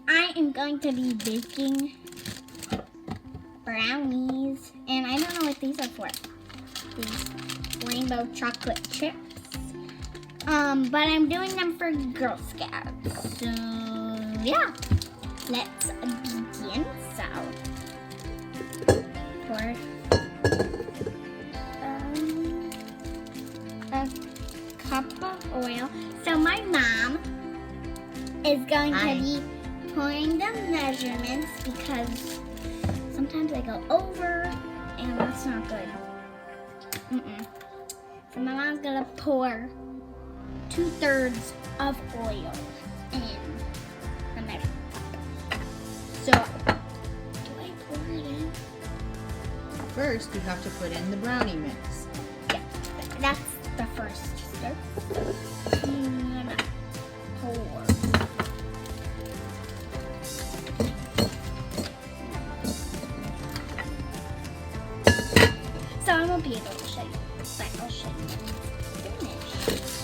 I am going to be baking brownies, and I don't know what these are for. These rainbow chocolate chips. But I'm doing them for Girl Scouts. So yeah, let's begin. So pour a cup of oil. So my mom is going to be pouring the measurements because sometimes I go over and that's not good. So my mom's gonna pour 2/3 of oil in the measuring cup. So do I pour it in? First, you have to put in the brownie mix. Yeah, that's the first step. And pour. So I won't be able to show you, but I'll show you when it's finished.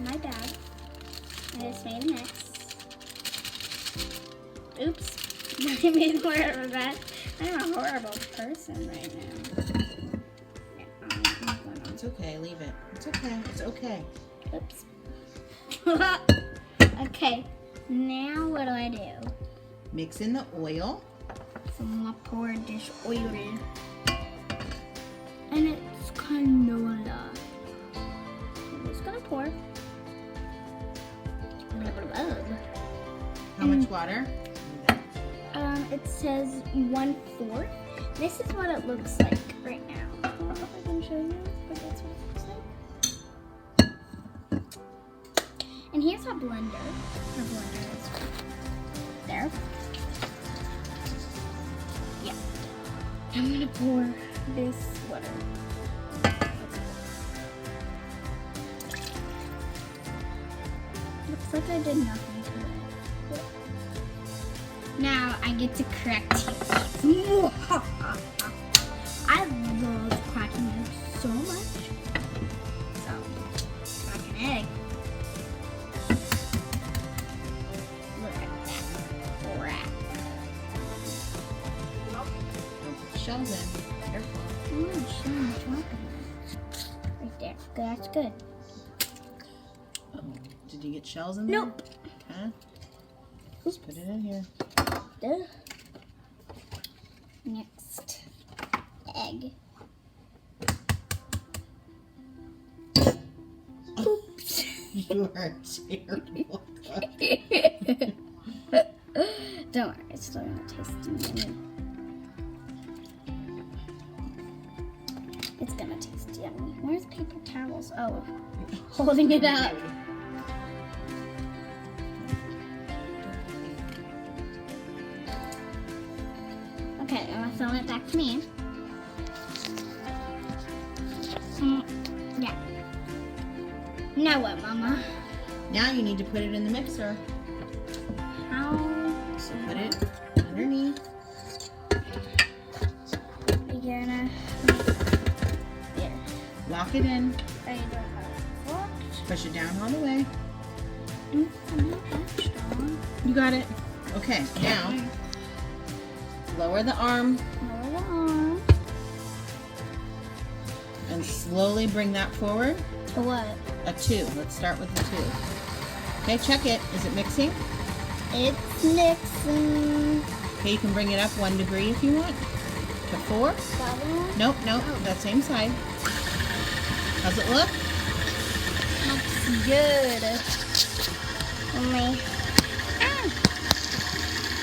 My bad. I just made a mess. Oops. I made more of a mess. I'm a horrible person right now. It's okay, leave it. It's okay, it's okay. Oops. Okay, now what do I do? Mix in the oil. So I'm gonna pour this oil in. And it's canola. I'm just gonna pour. How much water? It says 1/4. This is what it looks like right now. I don't know if I can show you, but that's what it looks like. And here's our blender. Our blender is there. Yeah. I'm gonna pour this water. Looks like I did nothing to it. Now I get to crack eggs. I love cracking eggs so much. So, crack an egg. Look at that crack. Shells in. Careful. Shell's chocolate. Right there. That's good. Oh, did you get shells in there? Nope. Okay. Just put it in here. Next, egg. Oops. You are terrible. Don't worry, it's still gonna taste yummy. It's gonna taste yummy. Where's paper towels? Oh, holding it up. Okay, I'm gonna throw it back to me. Yeah. Now what, Mama? Now you need to put it in the mixer. How? So put it underneath. You're gonna. There. Lock it in. Are you doing that? Push it down all the way. I'm not that strong. You got it. Okay, now lower the arm Lower the arm. and slowly bring that forward. To what? A 2. Let's start with the 2. Okay, check it. Is it mixing? It's mixing. Okay, you can bring it up 1 degree if you want. To 4. Nope, nope. That same side. How's it look? Looks good. Only.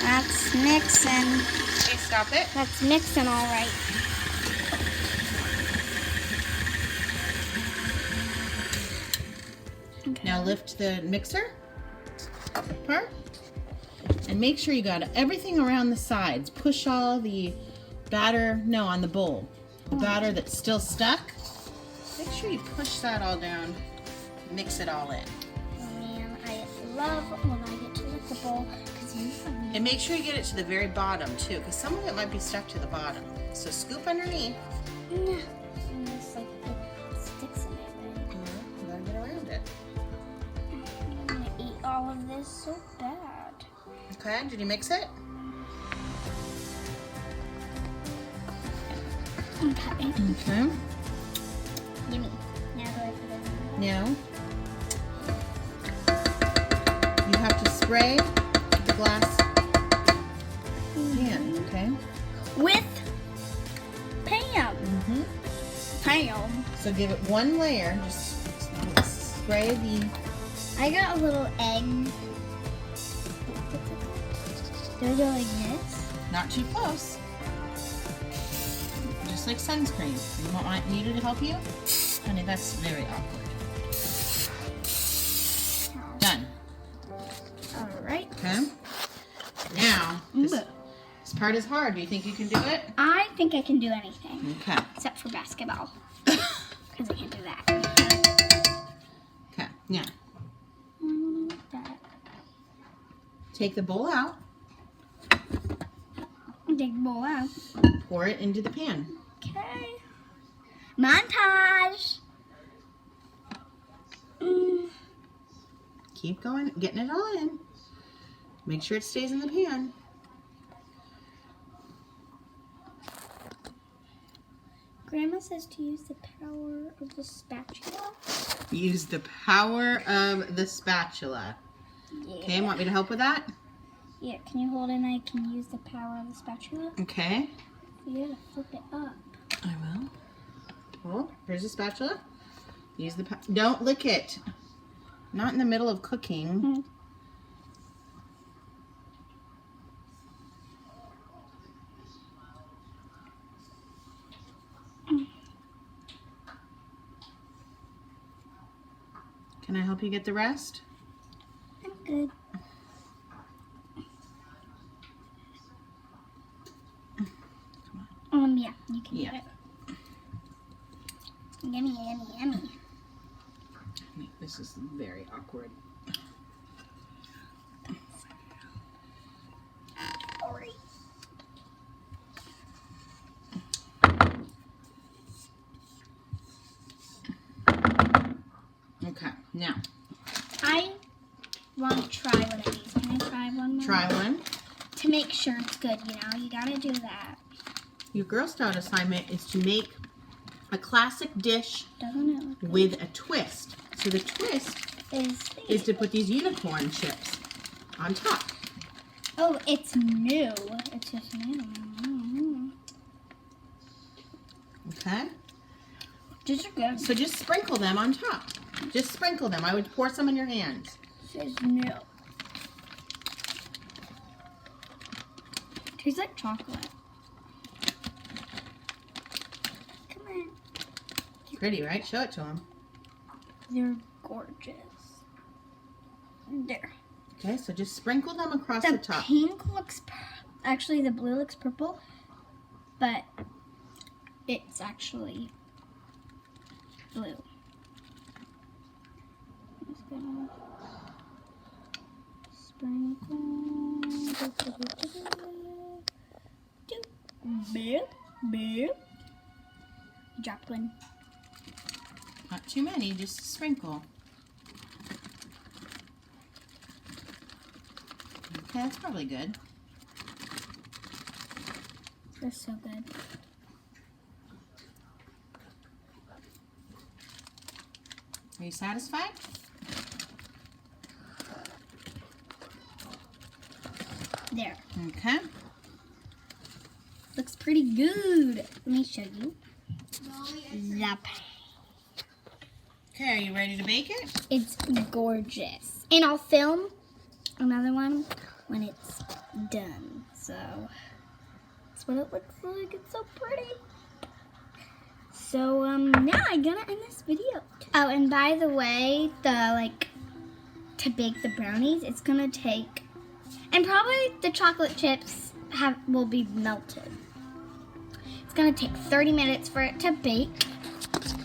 That's mixing. Okay, stop it. That's mixing all right. Okay. Now lift the mixer apart and make sure you got everything around the sides. Push all the batter, no, on the bowl. The batter that's still stuck. Make sure you push that all down. Mix it all in. Man, I love when I get to the bowl because you And make sure you get it to the very bottom too, because some of it might be stuck to the bottom. So scoop underneath And it's like it sticks in it. You gotta get around it. I'm gonna eat all of this so bad. Okay, did you mix it? Okay. Okay. Yummy. Now do I put it in? Now, you have to spray the glass pan, okay? With Pam. Mm-hmm. Pam. So give it one layer, just spray the... I got a little egg. Do I go like this? Not too close. Just like sunscreen. You want Nita to help you? Honey, that's very awkward. Done. All right. Okay. Now, this part is hard. Do you think you can do it? I think I can do anything. Okay. Except for basketball. Because I can't do that. Okay. Now, I don't know that. take the bowl out. Take the bowl out. Pour it into the pan. Okay. Montage. Keep going, getting it all in. Make sure it stays in the pan. Grandma says to use the power of the spatula. Use the power of the spatula. Yeah. Okay, want me to help with that? Yeah, can you hold it and I can use the power of the spatula? Okay. You gotta flip it up. I will. Well, here's the spatula. Use the don't lick it. Not in the middle of cooking. Can I help you get the rest? I'm good. Yeah, you can Yeah. get it. Yummy, yummy, yummy. This is very awkward. Sorry. Okay, now. I want to try one of these. Can I try one more? Try one. To make sure it's good, you know. You gotta do that. Your Girl Scout assignment is to make a classic dish Doesn't it look good? with a twist. So the twist is to put these unicorn chips on top. Oh, it's new. It's just new. Okay? These are good. So just sprinkle them on top. Just sprinkle them. I would pour some in your hands. This is new. Tastes like chocolate. Come on. Pretty, right? Show it to them. They're gorgeous. There. Okay, so just sprinkle them across the top. Pink looks, actually the blue looks purple, but it's actually blue. I'm just gonna sprinkle. Dropped one. Not too many, just sprinkle. Okay, that's probably good. They're so good. Are you satisfied? There. Okay. Looks pretty good. Let me show you. Okay, are you ready to bake it? It's gorgeous. And I'll film another one when it's done. So that's what it looks like. It's so pretty. So now I'm gonna end this video. Oh, and by the way, to bake the brownies, it's gonna take, and probably the chocolate chips will be melted. It's gonna take 30 minutes for it to bake.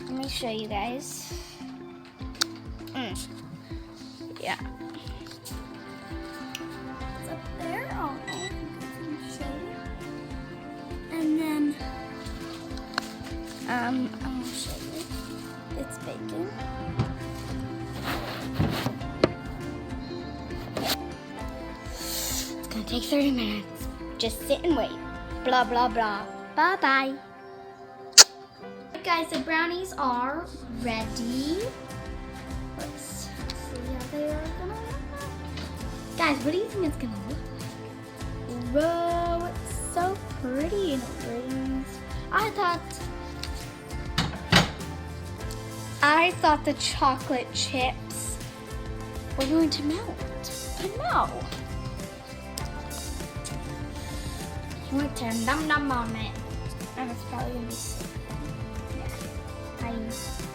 Let me show you guys. Yeah. It's up there. Oh, I can show you. And then I'll show you. It's baking. It's gonna take 30 minutes. Just sit and wait. Blah, blah, blah. Bye-bye. Guys, the brownies are ready. Let's see how they are gonna look. Guys, what do you think it's gonna look like? Whoa, it's so pretty and it rings. I thought the chocolate chips were going to melt, but no. I'm gonna turn num num on it, and it's probably gonna be sick. Yeah.